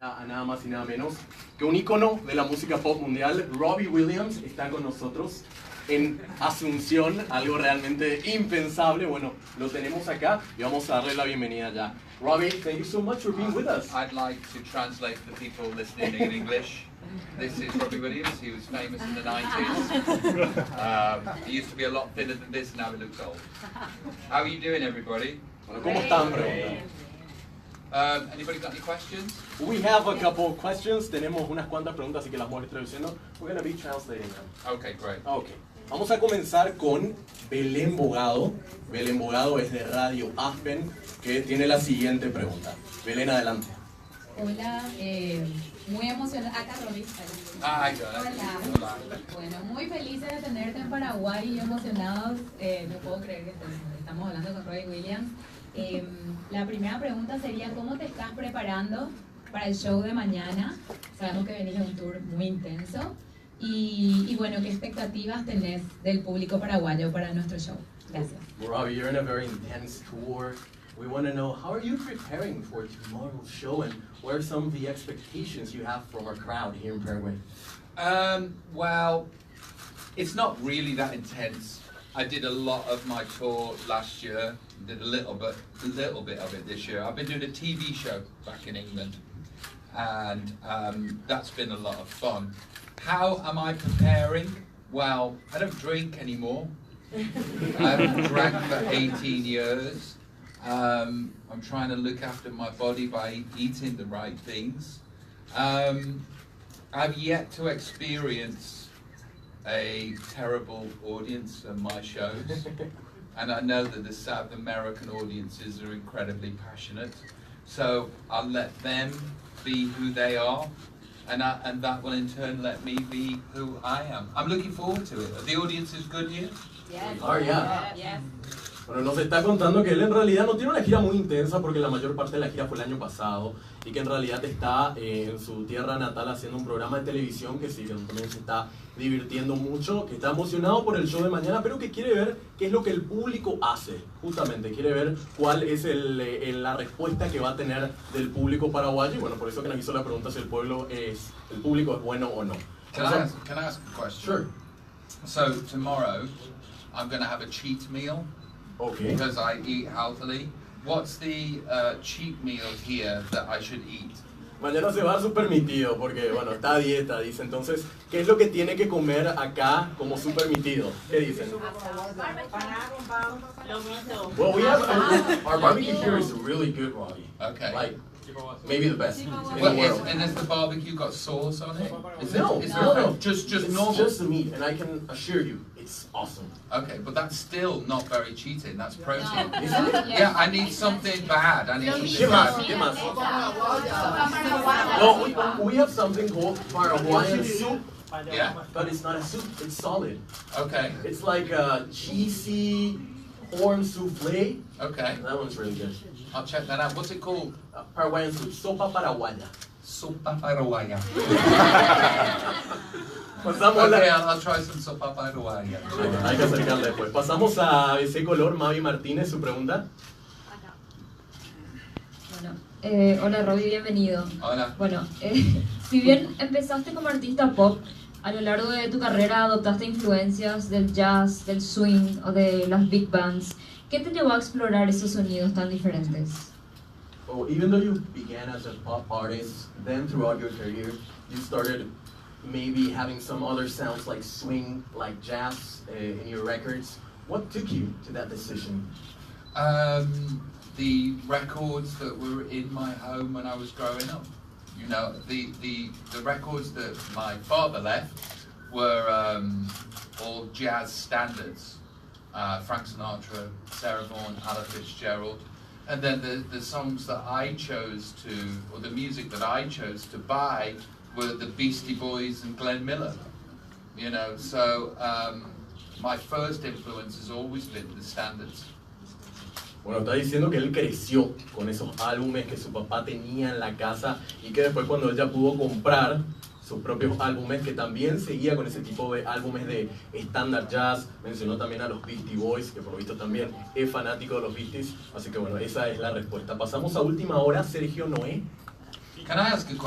A nada más y nada menos que un ícono de la música pop mundial. Robbie Williams está con nosotros en Asunción, algo realmente impensable. Bueno, lo tenemos acá y vamos a darle la bienvenida ya. Robbie, thank you so much for being with us. I'd like to translate for people listening in English. This is Robbie Williams. He was famous in the 90s. He used to be a lot thinner than this, now he looks old. How are you doing, everybody? Bueno, ¿cómo están? Pregunta. Anybody got any questions? We have a couple of questions. Tenemos unas cuantas preguntas, así que las vamos a ir traduciendo. We're going to be translating them. Okay, great. Okay. Vamos a comenzar con Belén Bogado. Belén Bogado es de Radio Aspen, que tiene la siguiente pregunta. Belén, adelante. Hola, muy emocionada. Acá Robbie. Hola. Bueno, muy felices de tenerte en Paraguay y emocionados. No puedo creer que estamos hablando con Robbie Williams. La primera pregunta sería, ¿cómo te estás preparando para el show de mañana? Sabemos que venís de un tour muy intenso. Y bueno, ¿qué expectativas tenés del público paraguayo para nuestro show? Gracias. Robbie, you're in a very intense tour. We want to know, how are you preparing for tomorrow's show, and what are some of the expectations you have from our crowd here in Paraguay? Well, it's not really that intense. I did a lot of my tour last year, did a little bit of it this year. I've been doing a TV show back in England, and that's been a lot of fun. How am I preparing? Well, I don't drink anymore. I haven't drank for 18 years. I'm trying to look after my body by eating the right things. I've yet to experience a terrible audience on my shows, and I know that the South American audiences are incredibly passionate, so I'll let them be who they are, and that will in turn let me be who I am. I'm looking forward to it. Are the audiences good here? Yes. Oh, yeah. Yes. Bueno, nos está contando que él en realidad no tiene una gira muy intensa porque la mayor parte de la gira fue el año pasado, y que en realidad está en su tierra natal haciendo un programa de televisión, que sí, que también se está divirtiendo mucho, que está emocionado por el show de mañana, pero que quiere ver qué es lo que el público hace, justamente, quiere ver cuál es la respuesta que va a tener del público paraguayo, y bueno, por eso que nos hizo la pregunta si el público es bueno o no. Can I ask a question? Sure. So tomorrow, I'm going to have a cheat meal. Okay. Because I eat healthily. What's the cheat meal here that I should eat? Mañana se va a su permitido porque, bueno, está a dieta, dice. Entonces, ¿qué es lo que tiene que comer acá como su permitido? ¿Qué dicen? Well, we have our barbecue here is really good, Robbie. Okay. Like, maybe the best in the Well, world. and has the barbecue got sauce on it? No, Is no, it no. just It's normal? just the meat, and I can assure you, it's awesome. Okay, but that's still not very cheating. That's protein. Isn't it? Yeah, I need something bad. I need something ¿Qué más? bad. ¿Qué más? Well, we have something called Paraguayan soup, Yeah. but it's not a soup, it's solid. Okay. It's like a cheesy corn souffle. Okay. That one's really good. I'll check that out. What's it called? Paraguayan soup, sopa paraguaya. Sopa paraguaya. Pasamos Okay, la... I'll try some sopa paraguaya. Hay que acercarle después. Pasamos a ese color, Mavi Martínez, su pregunta. Bueno, hola Robbie, bienvenido. Hola. Bueno, si bien empezaste como artista pop, a lo largo de tu carrera adoptaste influencias del jazz, del swing o de las big bands. ¿Qué te llevó a explorar esos sonidos tan diferentes? Oh, even though you began as a pop artist, then throughout your career, you started maybe having some other sounds like swing, like jazz in your records. What took you to that decision? The records that were in my home when I was growing up. You know, the records that my father left were all jazz standards. Frank Sinatra, Sarah Vaughan, Ella Fitzgerald. And then the songs that I chose to, or the music that I chose to buy were the Beastie Boys and Glenn Miller. You know, so my first influence has always been the standards. Bueno, está diciendo que él creció con esos álbumes que su papá tenía en la casa y que después cuando él ya pudo comprar sus propios álbumes, que también seguía con ese tipo de álbumes de standard jazz. Mencionó también a los Beastie Boys, que por lo visto también es fanático de los Beasties. Así que bueno, esa es la respuesta. Pasamos a última hora, Sergio Noé. Can I ask a question?